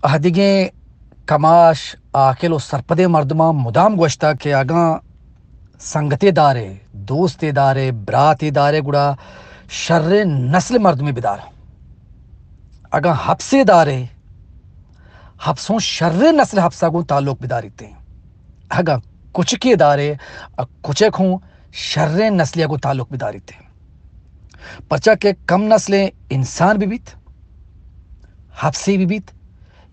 هدیگه کماش آکل و سرپده مردمان مدام گوشتا که اگا سنگتی داره، دوستی داره، براتی داره گوڑا شر نسل مردمی بدار. اگا حبسی داره، حبسون شر نسل حبسا گون تعلق بداریتے ہیں. اگا کچکی داره، کچک ہوں شر نسلی گون تعلق بداریتے ہیں. پرچا کہ کم نسل انسان بھی بیت، حبسی بھی بیت،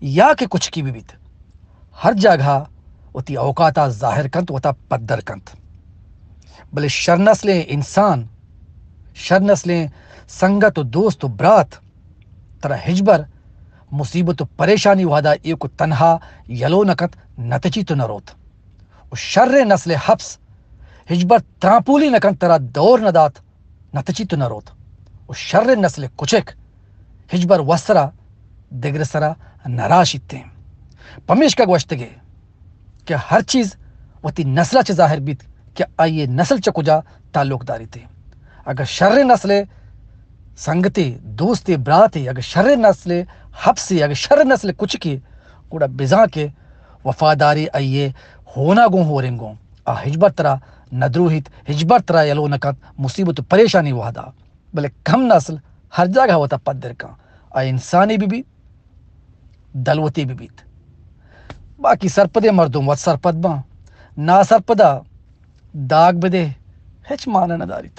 یا کہ کچکی بھی بیت، ہر جگہ وتی اوقاتا ظاہر کنت وتا پدر کنت. بلے شر نسل انسان، شر نسل سنگت و دوست و برات ترا ہجبر مصیبت و پریشانی وحدا ایک تنہا یلو نکت نتچی تو نروت. و شر نسل حبس ہجبر ترامپولی نکن ترا دور ندات نتچی تو نروت. و شر نسل کچک ہجبر وسرا دگر سرا نراشتے. پمیش کا گوشتگے کہ ہر چیز وتی نسلہ چ ظاہر بیت کہ آئیے نسل چ کجا تعلق داری تھے. اگر شر نسل سنگتی دوستی براتی، اگر شر نسل حبسی، اگر شر نسل کچکی گوڑا بزا کے وفاداری آئیے ہونا گون ہو رنگوں ہجبر ترا ندروہیت، ہجبر ترا یلو نکت مصیبت و پریشانی وحدا. بلے کم نسل ہر جگہ ہوتا پدر کا انسانی بھی بیت، دلوتی بھی بیت. باقی سرپدے مردم وات سرپد با نا سرپدا داغ بدے ہچ مانا نداریت.